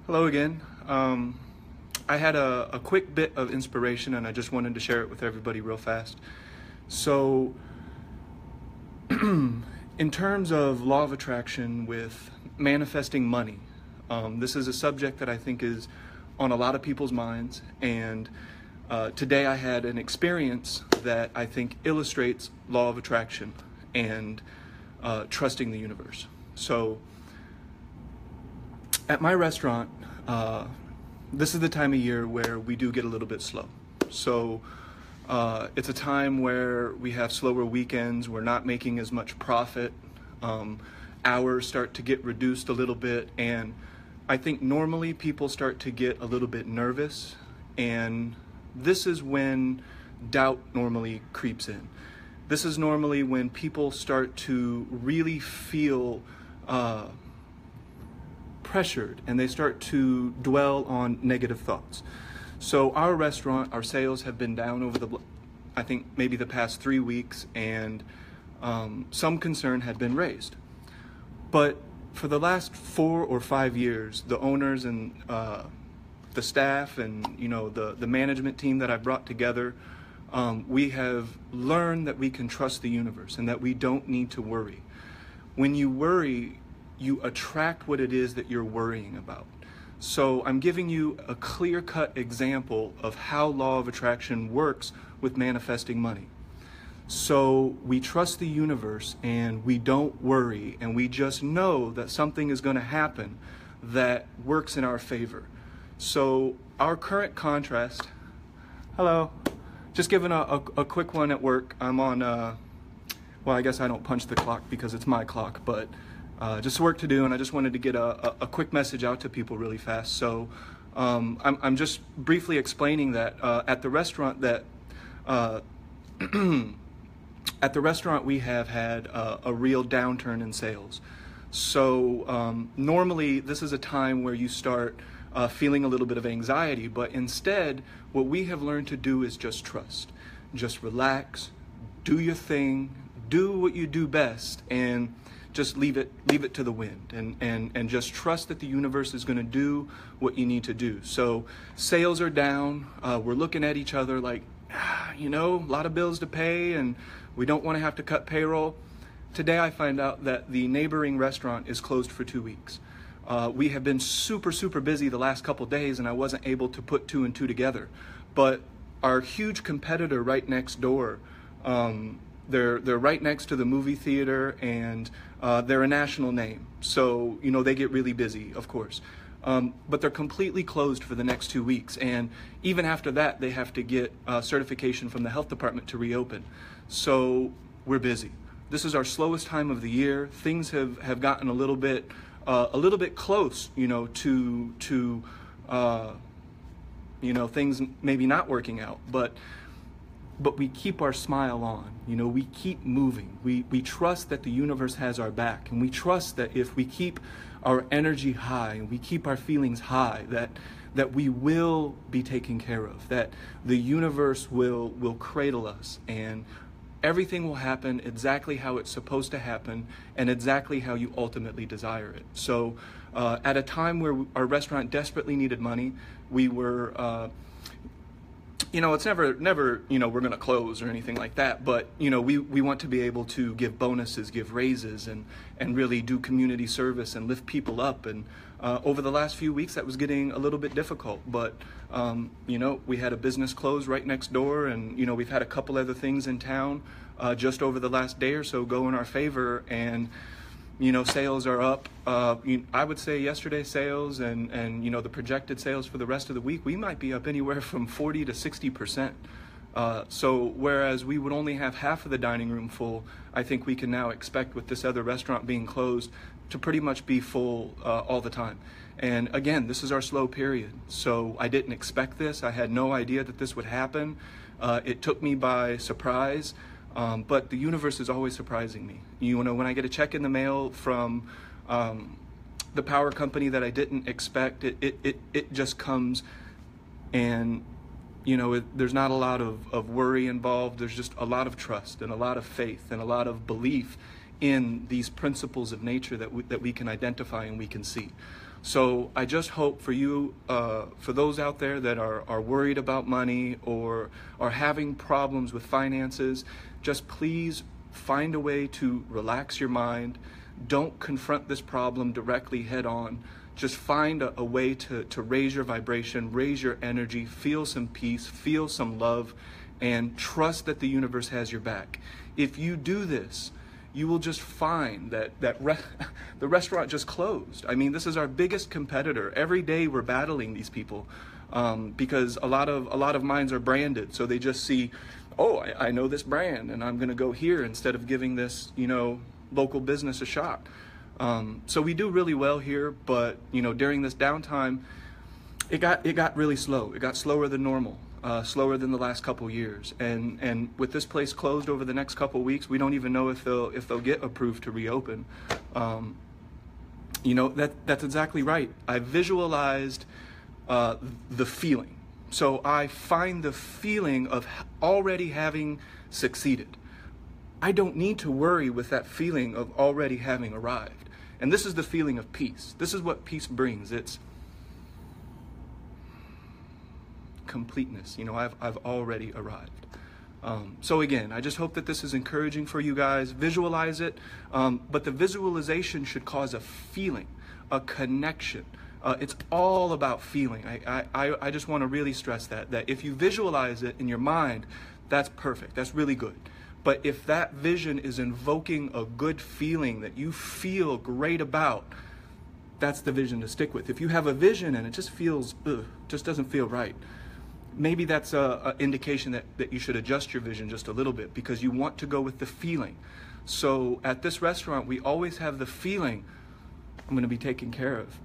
Hello again. I had a quick bit of inspiration and I just wanted to share it with everybody real fast. So, in terms of law of attraction with manifesting money, this is a subject that I think is on a lot of people's minds. And today I had an experience that I think illustrates law of attraction and trusting the universe. So, at my restaurant, this is the time of year where we do get a little bit slow. So it's a time where we have slower weekends, we're not making as much profit, hours start to get reduced a little bit, and I think normally people start to get a little bit nervous, and this is when doubt normally creeps in. This is normally when people start to really feel pressured and they start to dwell on negative thoughts. So our restaurant, our sales have been down over I think maybe the past 3 weeks, and some concern had been raised. But for the last 4 or 5 years, the owners and the staff and the management team that I brought together, we have learned that we can trust the universe and that we don't need to worry. When you worry, you attract what it is that you're worrying about. So I'm giving you a clear-cut example of how law of attraction works with manifesting money. So we trust the universe and we don't worry, and we just know that something is going to happen that works in our favor. So our current contrast, hello, just giving a quick one at work. I'm on, well, I guess I don't punch the clock because it's my clock, but just work to do, and I just wanted to get a quick message out to people really fast. So I'm just briefly explaining that at the restaurant at the restaurant we have had a real downturn in sales. So normally this is a time where you start feeling a little bit of anxiety, but instead what we have learned to do is just trust. Just relax, do your thing, do what you do best, and just leave it to the wind, and just trust that the universe is going to do what you need to do. So sales are down. We're looking at each other like, a lot of bills to pay, and we don't want to have to cut payroll. Today I find out that the neighboring restaurant is closed for 2 weeks. We have been super busy the last couple days, and I wasn't able to put 2 and 2 together. But our huge competitor right next door, they're right next to the movie theater, and they're a national name. So, they get really busy, of course. But they're completely closed for the next 2 weeks. And even after that, they have to get certification from the health department to reopen. So we're busy. This is our slowest time of the year. Things have gotten a little bit close, to things maybe not working out. But we keep our smile on, we keep moving. We trust that the universe has our back, and we trust that if we keep our energy high and we keep our feelings high, that we will be taken care of, that the universe will cradle us, and everything will happen exactly how it's supposed to happen and exactly how you ultimately desire it. So at a time where our restaurant desperately needed money, we were it's never, we're going to close or anything like that. But, we want to be able to give bonuses, give raises, and really do community service and lift people up. And over the last few weeks, that was getting a little bit difficult. But, we had a business close right next door, and, we've had a couple other things in town just over the last day or so go in our favor. And, sales are up. I would say yesterday's sales and the projected sales for the rest of the week, we might be up anywhere from 40 to 60%. So whereas we would only have half of the dining room full, I think we can now expect, with this other restaurant being closed, to pretty much be full all the time. And again, this is our slow period. So I didn't expect this. I had no idea that this would happen. It took me by surprise. But the universe is always surprising me. When I get a check in the mail from the power company that I didn't expect, it just comes, and there's not a lot of worry involved. There's just a lot of trust and a lot of faith and a lot of belief in these principles of nature that we can identify and we can see. So I just hope for you, for those out there that are worried about money or are having problems with finances, just please find a way to relax your mind. Don't confront this problem directly head on. Just find a way to raise your vibration, raise your energy, feel some peace, feel some love, and trust that the universe has your back. If you do this, you will just find that the restaurant just closed. I mean, this is our biggest competitor. Every day we're battling these people because a lot of minds are branded. So they just see, oh, I know this brand and I'm going to go here instead of giving this, local business a shot. So we do really well here, but during this downtime, it got really slow. It got slower than normal. Slower than the last couple years, and with this place closed over the next couple weeks, we don't even know if they'll get approved to reopen. That's exactly right. I visualized the feeling, so I find the feeling of already having succeeded. I don't need to worry with that feeling of already having arrived, and this is the feeling of peace. This is what peace brings. It's completeness. I've already arrived. So again, I just hope that this is encouraging for you guys. Visualize it, but the visualization should cause a feeling, a connection. It's all about feeling. I just want to really stress that if you visualize it in your mind, that's perfect. That's really good. But if that vision is invoking a good feeling that you feel great about, that's the vision to stick with. If you have a vision and it just feels, just doesn't feel right, maybe that's an indication that you should adjust your vision just a little bit because you want to go with the feeling. So at this restaurant, we always have the feeling, I'm going to be taken care of.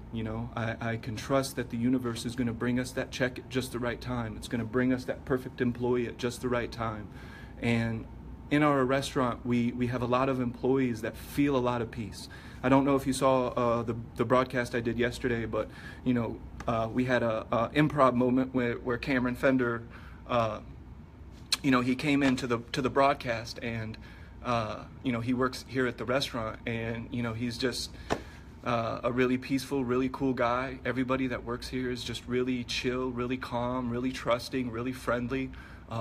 I can trust that the universe is going to bring us that check at just the right time. It's going to bring us that perfect employee at just the right time. And in our restaurant, we have a lot of employees that feel a lot of peace. I don't know if you saw the broadcast I did yesterday, but we had a improv moment where Cameron Fender, he came into the broadcast, and he works here at the restaurant, and he's just a really peaceful, really cool guy. Everybody that works here is just really chill, really calm, really trusting, really friendly.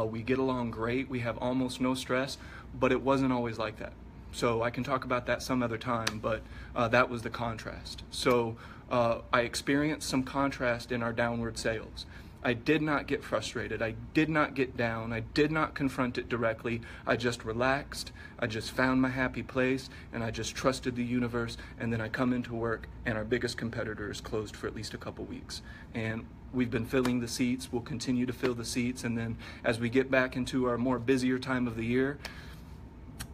We get along great. We have almost no stress, but it wasn't always like that. So I can talk about that some other time, but that was the contrast. So I experienced some contrast in our downward sales. I did not get frustrated. I did not get down. I did not confront it directly. I just relaxed. I just found my happy place, and I just trusted the universe. And then I come into work, and our biggest competitor is closed for at least a couple weeks. And we've been filling the seats. We'll continue to fill the seats. And then as we get back into our more busier time of the year,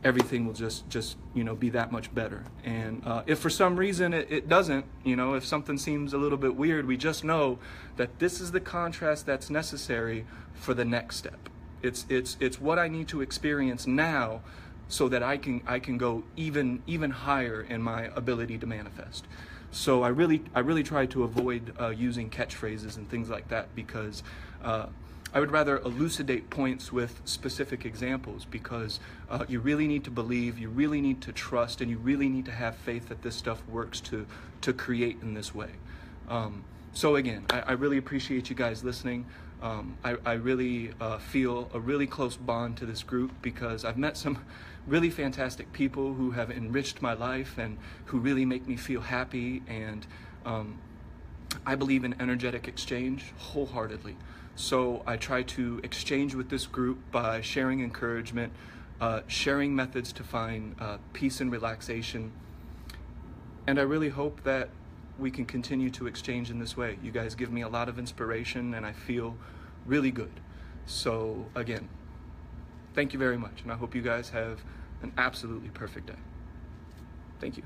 everything will just be that much better. And if for some reason it doesn't, if something seems a little bit weird, we just know that this is the contrast that's necessary for the next step. It's what I need to experience now so that I can go even higher in my ability to manifest. So I really try to avoid using catchphrases and things like that because I would rather elucidate points with specific examples because you really need to believe, you really need to trust, and you really need to have faith that this stuff works to create in this way. So again, I really appreciate you guys listening. I really feel a really close bond to this group because I've met some really fantastic people who have enriched my life and who really make me feel happy, and I believe in energetic exchange wholeheartedly. So I try to exchange with this group by sharing encouragement, sharing methods to find peace and relaxation. And I really hope that we can continue to exchange in this way. You guys give me a lot of inspiration, and I feel really good. So again, thank you very much. And I hope you guys have an absolutely perfect day. Thank you.